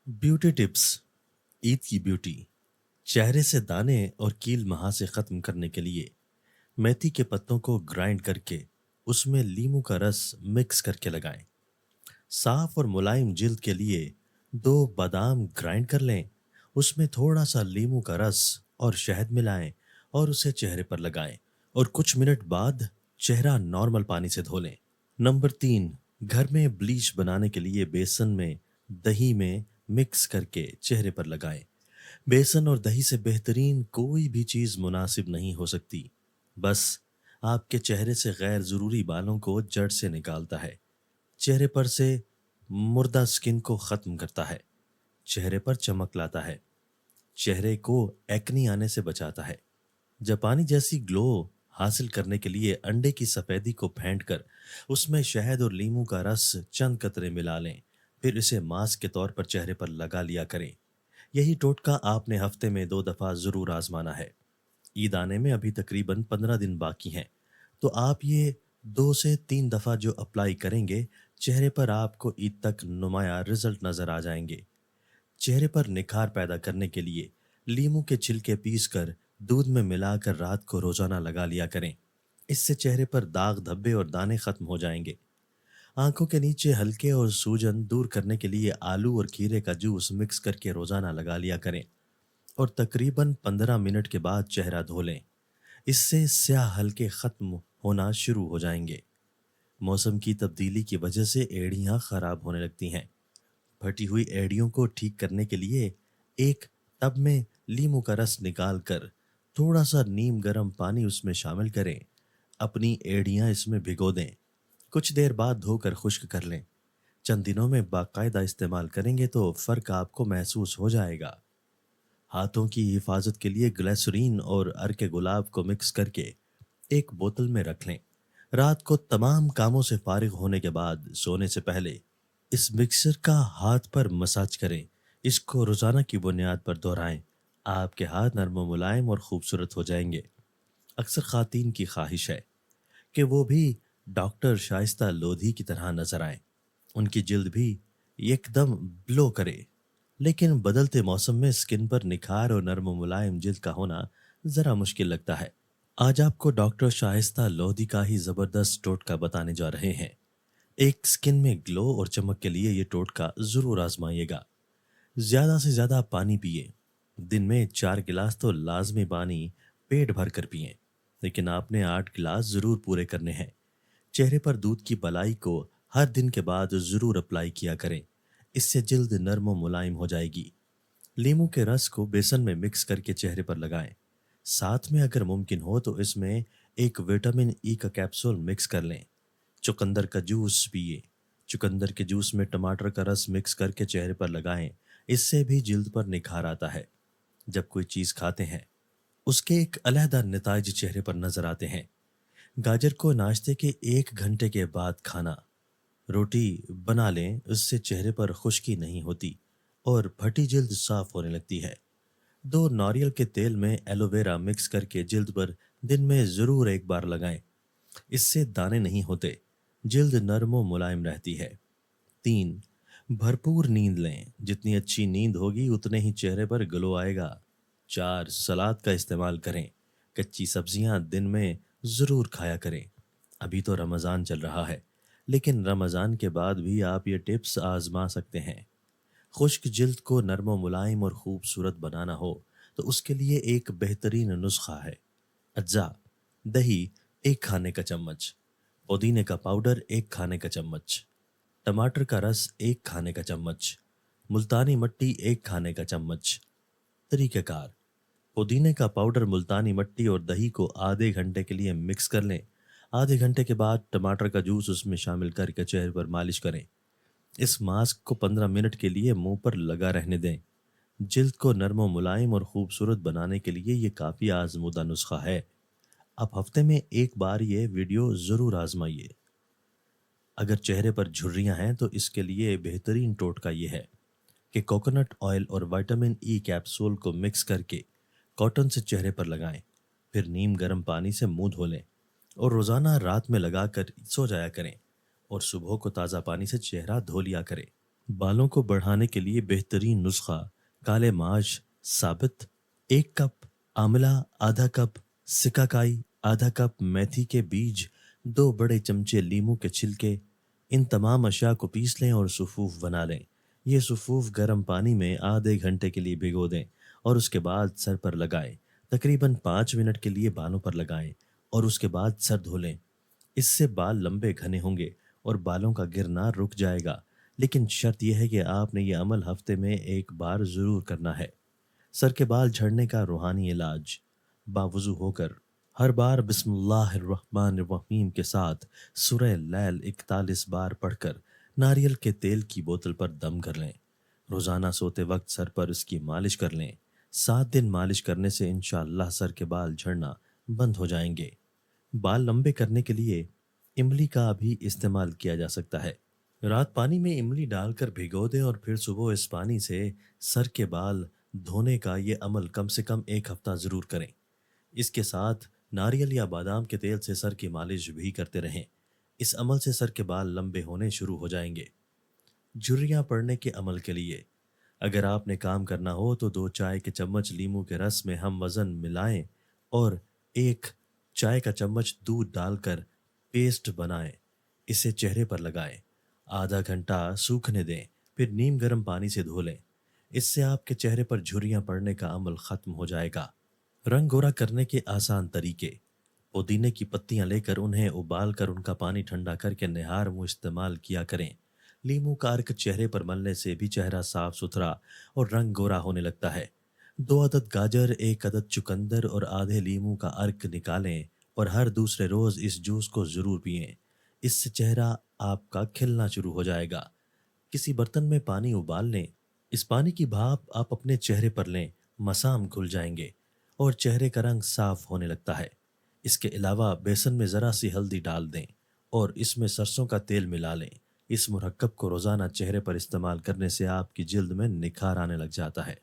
Beauty tips. Eid की beauty. चेहरे से दाने और कील महासे खत्म करने के लिए मेथी के पत्तों को ग्राइंड करके उसमें लीमू का रस मिक्स करके लगाएं। साफ और मुलायम जिल्द के लिए 2 बादाम ग्राइंड कर लें। उसमें थोड़ा सा लीमू का रस और शहद मिलाएं और उसे चेहरे पर लगाएं और कुछ मिनट बाद चेहरा नॉर्मल पानी से धो लें। नंबर 3, घर में ब्लीच बनाने के लिए बेसन में दही में मिक्स करके चेहरे पर लगाएं। बेसन और दही से बेहतरीन कोई भी चीज मुनासिब नहीं हो सकती। बस आपके चेहरे से गैर जरूरी बालों को जड़ से निकालता है, चेहरे पर से मुर्दा स्किन को खत्म करता है, चेहरे पर चमक लाता है, चेहरे को एक्नी आने से बचाता है। जापानी जैसी ग्लो हासिल करने के लिए अंडे की सफेदी को फेंट कर उसमें शहद और लीमू का रस चंद कतरे मिला लें, फिर इसे मास्क के तौर पर चेहरे पर लगा लिया करें। यही टोटका आपने हफ्ते में 2 दफा जरूर आजमाना है। ईद आने में अभी तकरीबन 15 दिन बाकी हैं, तो आप ये 2 से 3 दफा जो अप्लाई करेंगे, चेहरे पर आपको ईद तक नुमाया रिजल्ट नजर आ जाएंगे। चेहरे पर निखार पैदा करने के लिए लीमू के छिलके पीसकर दूध में मिलाकर रात को रोजाना लगा लिया करें। इससे चेहरे पर दाग धब्बे और दाने खत्म हो जाएंगे। आंखों के नीचे हल्के और सूजन दूर करने के लिए आलू और खीरे का जूस मिक्स करके रोजाना लगा लिया करें और तकरीबन 15 मिनट के बाद चेहरा धो लें। इससे स्याह हल्के खत्म होना शुरू हो जाएंगे। मौसम की तब्दीली की वजह से एड़ियां खराब होने लगती हैं। फटी हुई एड़ियों को ठीक करने के लिए एक टब में लीमू का रस निकाल कर थोड़ा सा नीम गर्म पानी उसमें शामिल करें। अपनी एड़ियां इसमें भिगो दें। कुछ देर बाद धोकर खुश्क कर लें। चंद दिनों में बाकायदा इस्तेमाल करेंगे तो फर्क आपको महसूस हो जाएगा। हाथों की हिफाजत के लिए ग्लिसरीन और अर्क गुलाब को मिक्स करके एक बोतल में रख लें। रात को तमाम कामों से फारिग होने के बाद सोने से पहले इस मिक्सर का हाथ पर मसाज करें। इसको रोजाना की बुनियाद पर दोहराएं। आपके हाथ नरम व मुलायम और खूबसूरत हो जाएंगे। अक्सर खातीन की ख्वाहिश है कि वो भी डॉक्टर शाइस्ता लोधी की तरह नजर आए, उनकी जिल्द भी एकदम ग्लो करे। लेकिन बदलते मौसम में स्किन पर निखार और नरम व मुलायम जिल्द का होना जरा मुश्किल लगता है। आज आपको डॉक्टर शाइस्ता लोधी का ही जबरदस्त टोटका बताने जा रहे हैं। एक स्किन में ग्लो और चमक के लिए ये टोटका जरूर आजमाइएगा। ज्यादा से ज्यादा पानी पिए। दिन में 4 गिलास तो लाजमी पानी पेट भर कर पिए, लेकिन आपने 8 गिलास जरूर पूरे करने हैं। चेहरे पर दूध की पलाई को हर दिन के बाद जरूर अप्लाई किया करें। इससे जल्द नरम और मुलायम हो जाएगी। लीमू के रस को बेसन में मिक्स करके चेहरे पर लगाएं। साथ में अगर मुमकिन हो तो इसमें एक विटामिन ई का कैप्सूल मिक्स कर लें। चुकंदर का जूस पिए। चुकंदर के जूस में टमाटर का रस मिक्स करके चेहरे पर लगाएं। इससे भी जिल्द पर निखार आता है। जब कोई चीज खाते हैं, उसके एक अलहदा नताज चेहरे पर नजर आते हैं। गाजर को नाश्ते के 1 घंटे के बाद खाना। रोटी बना लें, उससे चेहरे पर खुश्की नहीं होती और फटी जिल्द साफ होने लगती है। 2 नारियल के तेल में एलोवेरा मिक्स करके जिल्द पर दिन में जरूर एक बार लगाएं। इससे दाने नहीं होते, जिल्द नरम व मुलायम रहती है। 3, भरपूर नींद लें। जितनी अच्छी नींद होगी उतने ही चेहरे पर ग्लो आएगा। 4, सलाद का इस्तेमाल करें। कच्ची सब्जियां दिन में जरूर खाया करें। अभी तो रमज़ान चल रहा है, लेकिन रमज़ान के बाद भी आप ये टिप्स आजमा सकते हैं। खुश्क जिल्द को नरम व मुलायम और खूबसूरत बनाना हो तो उसके लिए एक बेहतरीन नुस्खा है। अज्जा, दही 1 खाने का चम्मच, पुदीने का पाउडर 1 खाने का चम्मच, टमाटर का रस 1 खाने का चम्मच, मुल्तानी मट्टी 1 खाने का चम्मच। तरीक़ेकार: पुदीने का पाउडर, मुल्तानी मट्टी और दही को आधे घंटे के लिए मिक्स कर लें। आधे घंटे के बाद टमाटर का जूस उसमें शामिल करके चेहरे पर मालिश करें। इस मास्क को 15 मिनट के लिए मुंह पर लगा रहने दें। जिल्द को नरम व मुलायम और खूबसूरत बनाने के लिए ये काफ़ी आजमूदा नुस्खा है। आप हफ्ते में एक बार ये वीडियो ज़रूर आजमाइए। अगर चेहरे पर झुर्रियां हैं तो इसके लिए बेहतरीन टोटका ये है कि कोकोनट ऑयल और विटामिन ई कैप्सूल को मिक्स करके कॉटन से चेहरे पर लगाएं। फिर नीम गर्म पानी से मुंह धो लें और रोज़ाना रात में लगाकर सो जाया करें और सुबह को ताज़ा पानी से चेहरा धो लिया करें। بالوں کو बढ़ाने के लिए बेहतरीन नुस्खा काले मार्च साबित 1 कप आंवला, आधा कप सिकाकाई, आधा कप मेथी के बीज, 2 बड़े चमचे लीमू के छिलके। इन तमाम अशिया को पीस लें और सुफूफ बना लें। ये सुफूफ गर्म पानी में आधे घंटे के लिए भिगो दें और उसके बाद सर पर लगाएं। तकरीबन 5 मिनट के लिए बालों पर लगाएं और उसके बाद सर धो लें। इससे बाल लंबे घने होंगे और बालों का गिरना रुक जाएगा। लेकिन शर्त यह है कि आपने ये अमल हफ्ते में 1 बार ज़रूर करना है। सर के बाल झड़ने का रूहानी इलाज। बावुज़ू होकर हर बार बिस्मिल्लाहिर्रहमानिर्रहीम के साथ सूरह लैल 41 बार पढ़कर नारियल के तेल की बोतल पर दम कर लें। रोज़ाना सोते वक्त सर पर इसकी मालिश कर लें। 7 दिन मालिश करने से इंशाअल्लाह सर के बाल झड़ना बंद हो जाएंगे। बाल लंबे करने के लिए इमली का भी इस्तेमाल किया जा सकता है। रात पानी में इमली डालकर भिगो दें और फिर सुबह इस पानी से सर के बाल धोने का ये अमल कम से कम 1 हफ्ता ज़रूर करें। इसके साथ नारियल या बादाम के तेल से सर की मालिश भी करते रहें। इस अमल से सर के बाल लंबे होने शुरू हो जाएंगे। झुर्रियाँ पड़ने के अमल के लिए अगर आपने काम करना हो तो 2 चाय के चम्मच लीमू के रस में हम वज़न मिलाएं और 1 चाय का चम्मच दूध डालकर पेस्ट बनाएं। इसे चेहरे पर लगाएं। आधा घंटा सूखने दें, फिर नीम गर्म पानी से धो लें। इससे आपके चेहरे पर झुर्रियाँ पड़ने का अमल खत्म हो जाएगा। रंग गोरा करने के आसान तरीके। पुदीने की पत्तियां लेकर उन्हें उबाल कर उनका पानी ठंडा करके निहार मुंह इस्तेमाल किया करें। लीमू का अर्क चेहरे पर मलने से भी चेहरा साफ सुथरा और रंग गोरा होने लगता है। 2 अदद गाजर, 1 अदद चुकंदर और आधे लीमू का अर्क निकालें और हर दूसरे रोज इस जूस को जरूर पिएं। इससे चेहरा आपका खिलना शुरू हो जाएगा। किसी बर्तन में पानी उबाल लें। इस पानी की भाप आप अपने चेहरे पर लें। मसाम खुल जाएंगे और चेहरे का रंग साफ होने लगता है। इसके अलावा बेसन में ज़रा सी हल्दी डाल दें और इसमें सरसों का तेल मिला लें। इस मुरक्कब को रोज़ाना चेहरे पर इस्तेमाल करने से आपकी जिल्द में निखार आने लग जाता है।